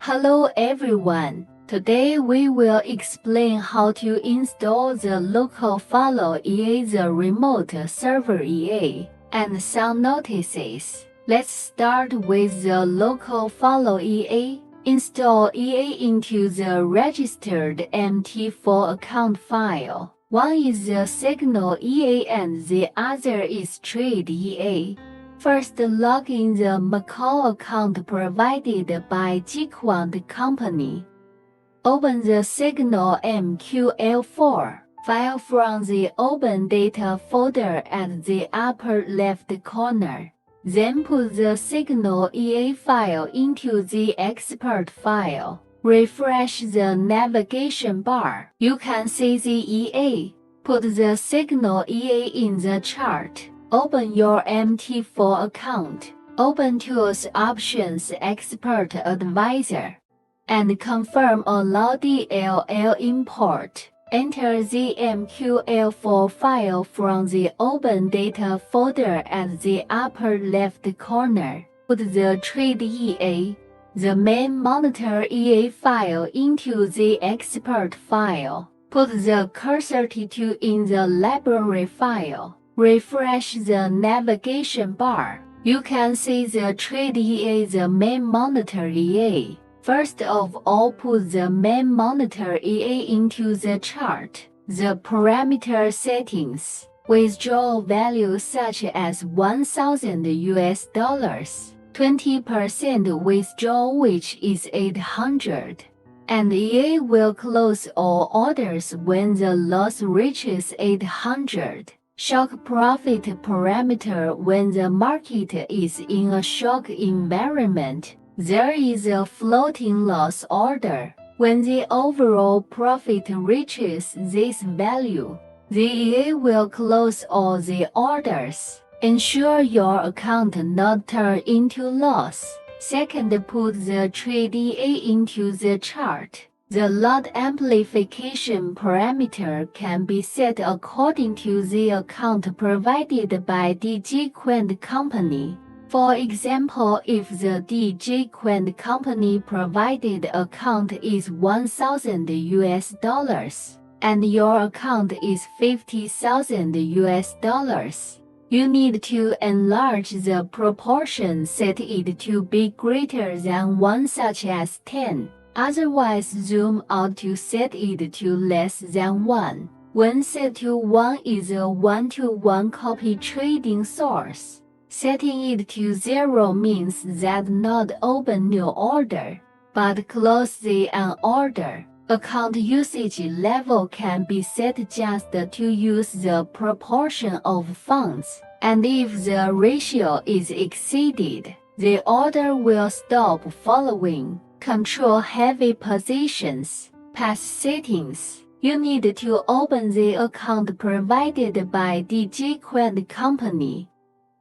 Hello everyone. Today we will explain how to install the local follow EA, the remote server EA, and some notices. Let's start with the local follow EA. Install EA into the registered MT4 account file. One is the Signal EA and the other is Trade EA. First, log in the MQL account provided by Gquant company. Open the Signal MQL4 file from the Open Data folder at the upper left corner. Then put the Signal EA file into the export file. Refresh the navigation bar. You can see the EA. Put the Signal EA in the chart. Open your MT4 account. Open Tools Options Expert Advisor. And confirm Allow DLL import. Enter the MQL4 file from the Open Data folder at the upper left corner. Put the Trade EA, the main monitor EA file into the export file. Put the Cursor32 in the library file. Refresh the navigation bar. You can see the Trade EA, the main monitor EA. First of all, put the main monitor EA into the chart. The parameter settings. Withdraw values such as $1,000, 20% withdraw, which is 800. And EA will close all orders when the loss reaches 800. Shock profit parameter. When the market is in a shock environment, there is a floating loss order. When the overall profit reaches this value, the EA will close all the orders. Ensure your account not turn into loss. Second, put the Trade EA into the chart. The load amplification parameter can be set according to the account provided by the Gquant company. For example, if the Gquant company provided account is $1,000 and your account is $50,000, you need to enlarge the proportion, set it to be greater than 1, such as 10. Otherwise, zoom out to set it to less than 1. When set to 1 is a 1-to-1 copy trading source. Setting it to 0 means that not open new order, but close the an order. Account usage level can be set just to use the proportion of funds, and if the ratio is exceeded, the order will stop following. Control heavy positions. Past settings. You need to open the account provided by the Gquant company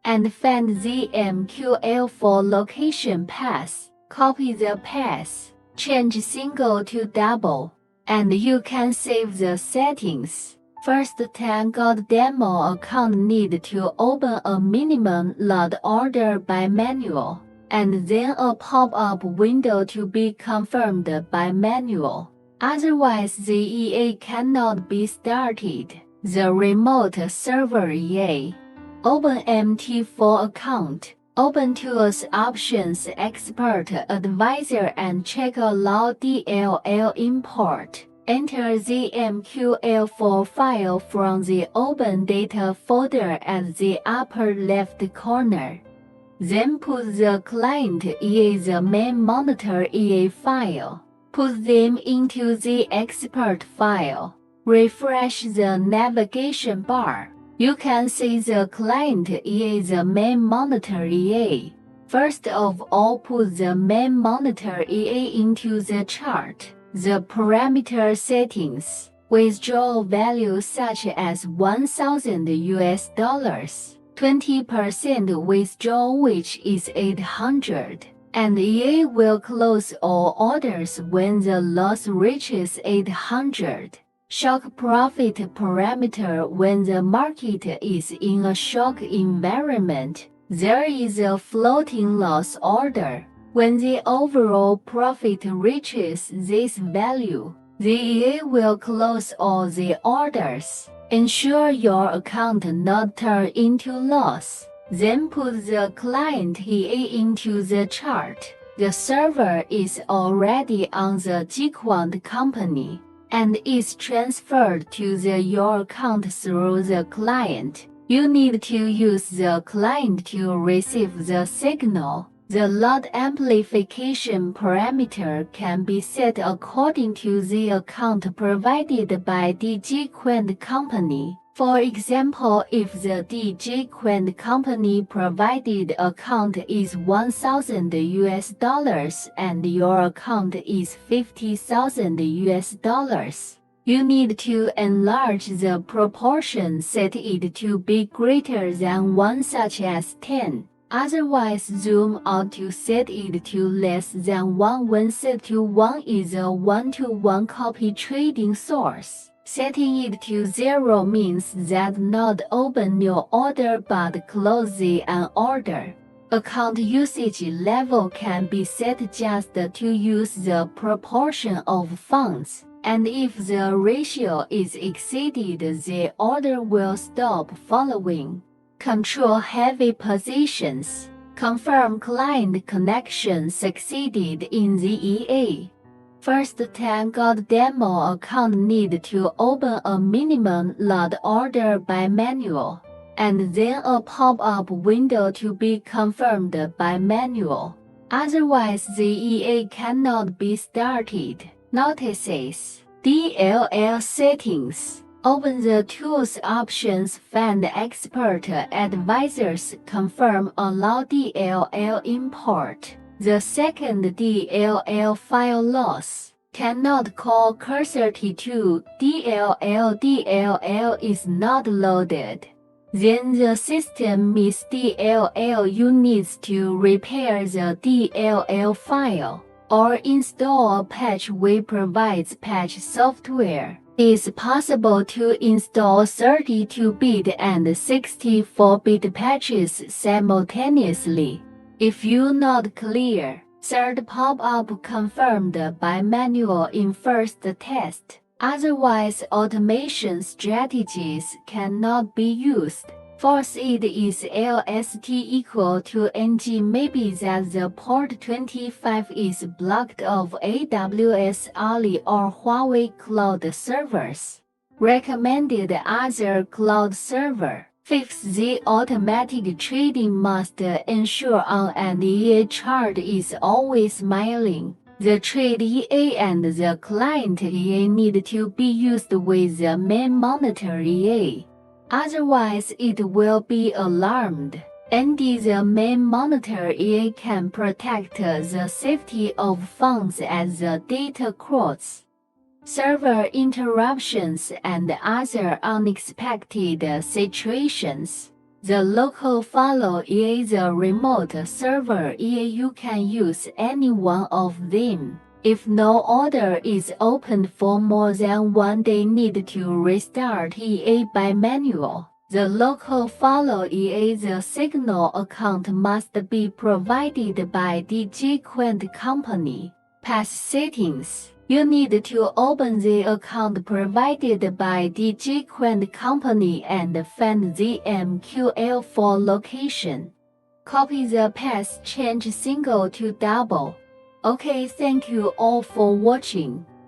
and find the MQL4 location path. Copy the path. Change single to double, and you can save the settings. First, Thank God demo account need to open a minimum lot order by manual, and then a pop-up window to be confirmed by manual. Otherwise, the EA cannot be started. The remote server EA. Open MT4 account. Open Tools Options Expert Advisor and check Allow DLL import. Enter the MQL4 file from the Open Data folder at the upper left corner. Then put the client EA, the main monitor EA file. Put them into the export file. Refresh the navigation bar. You can see the client EA, the main monitor EA. First of all, put the main monitor EA into the chart. The parameter settings. Withdraw values such as $1,000, 20% withdraw, which is 800. And EA will close all orders when the loss reaches 800. Shock profit parameter. When the market is in a shock environment, there is a floating loss order. When the overall profit reaches this value, the EA will close all the orders. Ensure your account not turn into loss. Then put the client EA into the chart. The server is already on the Gquant company and is transferred to your account through the client. You need to use the client to receive the signal. The load amplification parameter can be set according to the account provided by the Gquant company. For example, if the Gquant company provided account is $1,000 and your account is $50,000, you need to enlarge the proportion, set it to be greater than 1 such as 10. Otherwise, zoom out to set it to less than 1 when set to 1 is a one-to-one copy trading source. Setting it to 0 means that not open new order but close an order. Account usage level can be set just to use the proportion of funds, and if the ratio is exceeded, the order will stop following. Control heavy positions. Confirm client connection succeeded in the EA. First 10 got demo account need to open a minimum lot order by manual, and then a pop-up window to be confirmed by manual. Otherwise, the EA cannot be started. Notices. DLL settings. Open the Tools options, find Expert Advisors, confirm Allow DLL import. The second DLL file loss. Cannot call Cursor-T2 DLL is not loaded. Then the system miss DLL. You need to repair the DLL file or install a patch. We provides patch software. It's possible to install 32-bit and 64-bit patches simultaneously. If you're not clear, third pop-up confirmed by manual in first test. Otherwise, automation strategies cannot be used. Fourth, it is LST equal to NG. Maybe that the port 25 is blocked of AWS, Ali or Huawei cloud servers. Recommended other cloud server. Fifth, the automatic trading must ensure on an EA chart is always smiling. The trade EA and the client EA need to be used with the main monitor EA. Otherwise, it will be alarmed. Only the main monitor EA can protect the safety of funds as the data crosses. Server interruptions and other unexpected situations. The local follow EA, the remote server EA, you can use any one of them. If no order is opened for more than 1 day, need to restart EA by manual. The local follow EA, the signal account must be provided by the Gquant company. Path settings. You need to open the account provided by the Gquant company and find the MQL4 location. Copy the path, change single to double. Okay, thank you all for watching.